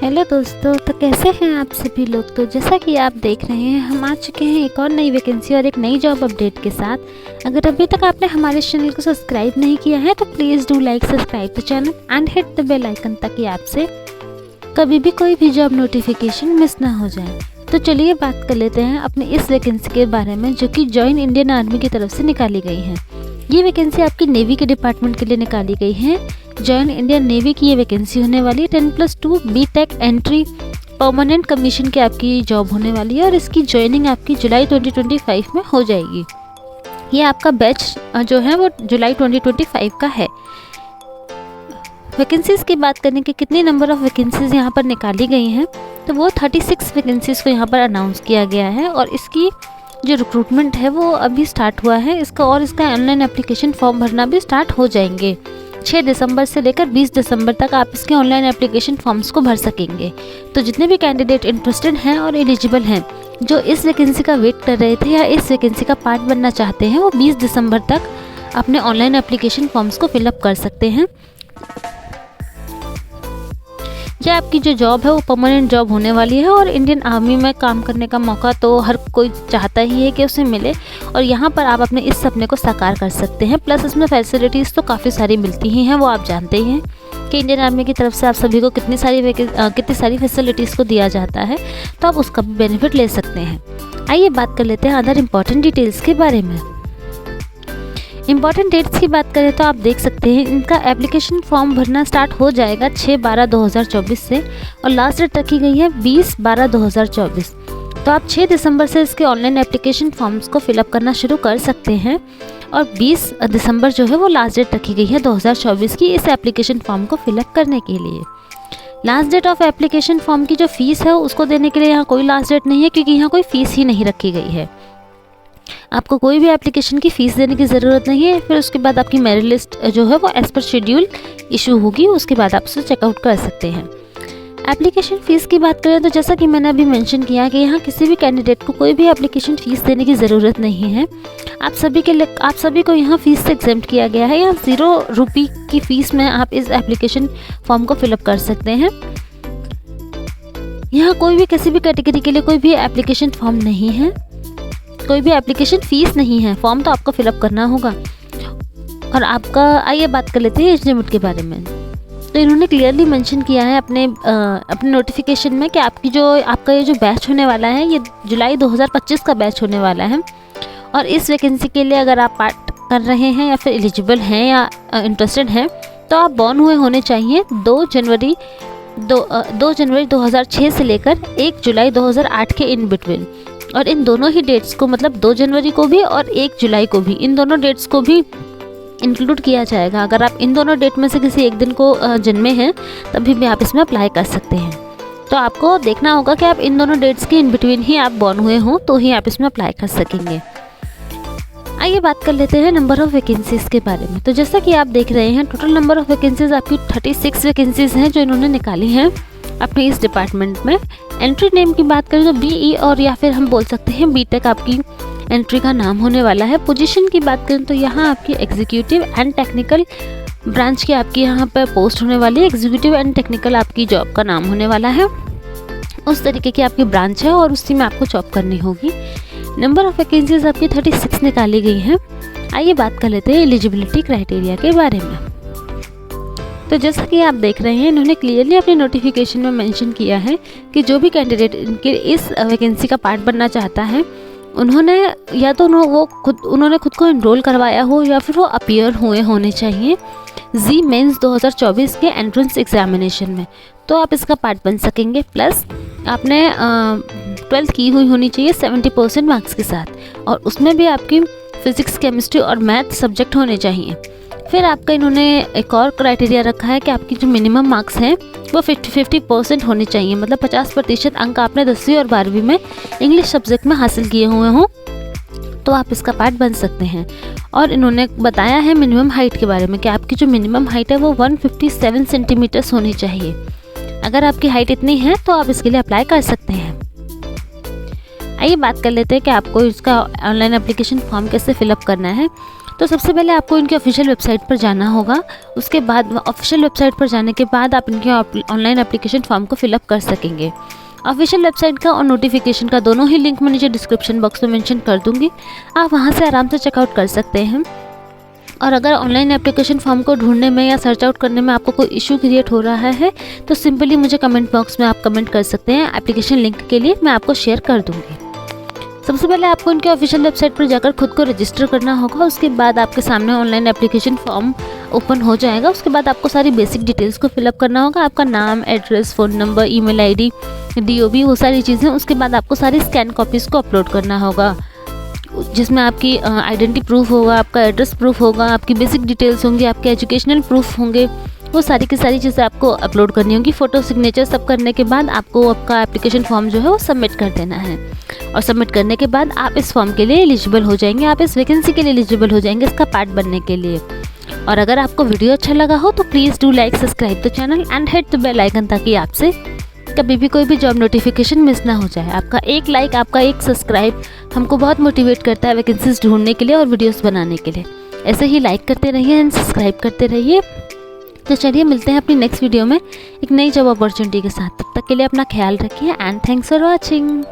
Hello दोस्तों, तो कैसे हैं आप सभी लोग। तो जैसा कि आप देख रहे हैं, हम आ चुके हैं एक और नई वैकेंसी और एक नई जॉब अपडेट के साथ। अगर अभी तक आपने हमारे चैनल को सब्सक्राइब नहीं किया है तो please do like subscribe the channel and hit the bell icon ताकि आपसे कभी भी कोई भी जॉब नोटिफिकेशन मिस ना हो जाए। तो चलिए बात कर लेते हैं अपने इस वैकेंसी के बारे में, जो कि जॉइन इंडियन आर्मी की तरफ से निकाली गई है। ये वैकेंसी आपकी नेवी के डिपार्टमेंट के लिए निकाली गई है। जॉइन इंडियन नेवी की ये वैकेंसी होने वाली है। 10+2 बीटेक एंट्री परमानेंट कमीशन की आपकी जॉब होने वाली है और इसकी ज्वाइनिंग आपकी जुलाई 2025 में हो जाएगी। ये आपका बैच जो है वो जुलाई 2025 का है। वैकेंसीज़ की बात करें कि कितनी नंबर ऑफ़ वैकेंसीज़ यहाँ पर निकाली गई हैं, तो वो 36 वैकेंसीज़ को यहाँ पर अनाउंस किया गया है और इसकी जो रिक्रूटमेंट है वो अभी स्टार्ट हुआ है। इसका ऑनलाइन एप्लीकेशन फॉर्म भरना भी स्टार्ट हो जाएंगे। 6 दिसंबर से लेकर 20 दिसंबर तक आप इसके ऑनलाइन एप्लीकेशन फॉर्म्स को भर सकेंगे। तो जितने भी कैंडिडेट इंटरेस्टेड हैं और एलिजिबल हैं, जो इस वैकेंसी का वेट कर रहे थे या इस वैकेंसी का पार्ट बनना चाहते हैं, वो 20 दिसंबर तक अपने ऑनलाइन एप्लीकेशन फॉर्म्स को फिलअप कर सकते हैं। ये आपकी जो जॉब है वो परमानेंट जॉब होने वाली है और इंडियन आर्मी में काम करने का मौका तो हर कोई चाहता ही है कि उसे मिले और यहाँ पर आप अपने इस सपने को साकार कर सकते हैं। प्लस इसमें फैसिलिटीज़ तो काफ़ी सारी मिलती ही हैं, वो आप जानते ही हैं कि इंडियन आर्मी की तरफ से आप सभी को कितनी सारी फैसिलिटीज़ को दिया जाता है, तो आप उसका भी बेनिफिट ले सकते हैं। आइए बात कर लेते हैं अदर इम्पॉर्टेंट डिटेल्स के बारे में। इंपॉर्टेंट डेट्स की बात करें तो आप देख सकते हैं इनका एप्लीकेशन फॉर्म भरना स्टार्ट हो जाएगा 6/12/2024 से और लास्ट डेट रखी गई है 20/12/2024। तो आप 6 दिसंबर से इसके ऑनलाइन एप्लीकेशन फॉर्म्स को फिलअप करना शुरू कर सकते हैं और 20 दिसंबर जो है वो लास्ट डेट रखी गई है 2024 की इस एप्लीकेशन फॉर्म को फिलअप करने के लिए। Last date of application form की जो फ़ीस है उसको देने के लिए यहाँ कोई लास्ट डेट नहीं है, क्योंकि यहाँ कोई फ़ीस ही नहीं रखी गई है। आपको कोई भी एप्लीकेशन की फ़ीस देने की ज़रूरत नहीं है। फिर उसके बाद आपकी मेरिट लिस्ट जो है वो एज़ पर शेड्यूल इशू होगी, उसके बाद आप उसे चेकआउट कर सकते हैं। एप्लीकेशन फ़ीस की बात करें तो जैसा कि मैंने अभी मेंशन किया कि यहाँ किसी भी कैंडिडेट को कोई भी एप्लीकेशन फ़ीस देने की ज़रूरत नहीं है। आप सभी को यहाँ फ़ीस से एग्जेम्प्ट किया गया है। यहाँ 0 रुपये की फ़ीस में आप इस एप्लीकेशन फॉर्म को फिलअप कर सकते हैं। यहाँ कोई भी किसी भी कैटेगरी के लिए कोई भी एप्लीकेशन फॉर्म नहीं है, कोई भी एप्लीकेशन फ़ीस नहीं है। फॉर्म तो आपको फिलअप करना होगा। और आपका आइए बात कर लेते हैं एज लिमिट के बारे में। तो इन्होंने क्लियरली मेंशन किया है अपने नोटिफिकेशन में कि आपका ये जो बैच होने वाला है ये जुलाई 2025 का बैच होने वाला है। और इस वैकेंसी के लिए अगर आप पार्ट कर रहे हैं या फिर एलिजिबल हैं या इंटरेस्टेड हैं, तो आप बॉर्न हुए होने चाहिए 2 जनवरी 2006 से लेकर 1 जुलाई 2008 के इन बिटवीन। और इन दोनों ही डेट्स को, मतलब 2 जनवरी को भी और 1 जुलाई को भी, इन दोनों डेट्स को भी इंक्लूड किया जाएगा। अगर आप इन दोनों डेट में से किसी एक दिन को जन्मे हैं तभी भी आप इसमें अप्लाई कर सकते हैं। तो आपको देखना होगा कि आप इन दोनों डेट्स के इन बिटवीन ही आप बॉर्न हुए हों तो ही आप इसमें अप्लाई कर सकेंगे। आइए बात कर लेते हैं नंबर ऑफ़ वैकेंसीज़ के बारे में। तो जैसा कि आप देख रहे हैं, टोटल नंबर ऑफ़ वैकेंसीज़ आपकी 36 वैकेंसीज़ हैं जो इन्होंने निकाली हैं अपने इस डिपार्टमेंट में। एंट्री नेम की बात करें तो BE और या फिर हम बोल सकते हैं बीटेक आपकी एंट्री का नाम होने वाला है। पोजीशन की बात करें तो यहाँ आपकी एग्जीक्यूटिव एंड टेक्निकल ब्रांच की आपकी यहाँ पर पोस्ट होने वाली है। एग्जीक्यूटिव एंड टेक्निकल आपकी जॉब का नाम होने वाला है। उस तरीके की आपकी ब्रांच है और उसी में आपको जॉब करनी होगी। नंबर ऑफ़ वैकेंसीज आपकी 36 निकाली गई हैं। आइए बात कर लेते हैं एलिजिबिलिटी क्राइटेरिया के बारे में। तो जैसा कि आप देख रहे हैं, इन्होंने क्लियरली अपने नोटिफिकेशन में मेंशन किया है कि जो भी कैंडिडेट इनके इस वैकेंसी का पार्ट बनना चाहता है, उन्होंने या तो उन्होंने खुद को एनरोल करवाया हो या फिर वो अपीयर हुए होने चाहिए जी मेंस 2024 के एंट्रेंस एग्जामिनेशन में, तो आप इसका पार्ट बन सकेंगे। प्लस आपने 12th की हुई होनी चाहिए 70% मार्क्स के साथ, और उसमें भी आपकी फिज़िक्स, केमिस्ट्री और मैथ सब्जेक्ट होने चाहिए। फिर आपका इन्होंने एक और क्राइटेरिया रखा है कि आपकी जो मिनिमम मार्क्स हैं वो 50% होने चाहिए, मतलब 50% अंक आपने 10वीं और 12वीं में इंग्लिश सब्जेक्ट में हासिल किए हुए हों, तो आप इसका पार्ट बन सकते हैं। और इन्होंने बताया है मिनिमम हाइट के बारे में कि आपकी जो मिनिमम हाइट है वो 157 सेंटीमीटर्स होनी चाहिए। अगर आपकी हाइट इतनी है तो आप इसके लिए अप्लाई कर सकते हैं। आइए बात कर लेते हैं कि आपको इसका ऑनलाइन एप्लीकेशन फॉर्म कैसे फिलअप करना है। तो सबसे पहले आपको इनकी ऑफिशियल वेबसाइट पर जाना होगा। उसके बाद ऑफिशियल वेबसाइट पर जाने के बाद आप इनके ऑनलाइन एप्लीकेशन फॉर्म को फिलअप कर सकेंगे। ऑफिशियल वेबसाइट का और नोटिफिकेशन का दोनों ही लिंक मैं नीचे डिस्क्रिप्शन बॉक्स में मेंशन कर दूंगी, आप वहां से आराम से चेकआउट कर सकते हैं। और अगर ऑनलाइन एप्लीकेशन फॉर्म को ढूंढने में या सर्च आउट करने में आपको कोई इशू क्रिएट हो रहा है तो सिंपली मुझे कमेंट बॉक्स में आप कमेंट कर सकते हैं। एप्लीकेशन लिंक के लिए मैं आपको शेयर कर दूंगी। सबसे पहले आपको इनके ऑफिशियल वेबसाइट पर जाकर खुद को रजिस्टर करना होगा। उसके बाद आपके सामने ऑनलाइन एप्लीकेशन फॉर्म ओपन हो जाएगा। उसके बाद आपको सारी बेसिक डिटेल्स को फिलअप करना होगा, आपका नाम, address, phone number, email ID, DOB, वो सारी चीज़ें। उसके बाद आपको सारी स्कैन कॉपीज़ को अपलोड करना होगा, जिसमें आपकी आइडेंटिटी प्रूफ होगा, आपका एड्रेस प्रूफ होगा, आपकी बेसिक डिटेल्स होंगी, आपके एजुकेशनल प्रूफ होंगे। वो सारी की सारी चीज़ें आपको अपलोड करनी होगी। फ़ोटो, सिग्नेचर सब करने के बाद आपको आपका एप्लीकेशन फॉर्म जो है वो सबमिट कर देना है। और सबमिट करने के बाद आप इस फॉर्म के लिए एलिजिबल हो जाएंगे, आप इस वैकेंसी के लिए एलिजिबल हो जाएंगे, इसका पार्ट बनने के लिए। और अगर आपको वीडियो अच्छा लगा हो तो please do like, subscribe the channel and hit the bell icon, ताकि आपसे कभी भी कोई भी जॉब नोटिफिकेशन मिस ना हो जाए। आपका एक लाइक, आपका एक सब्सक्राइब हमको बहुत मोटिवेट करता है वैकेंसीज ढूंढने के लिए और वीडियोस बनाने के लिए। ऐसे ही लाइक करते रहिए एंड सब्सक्राइब करते रहिए। तो चलिए मिलते हैं अपनी नेक्स्ट वीडियो में एक नई जॉब अपॉर्चुनिटी के साथ। तब तक के लिए अपना ख्याल रखिए एंड थैंक्स फॉर वॉचिंग।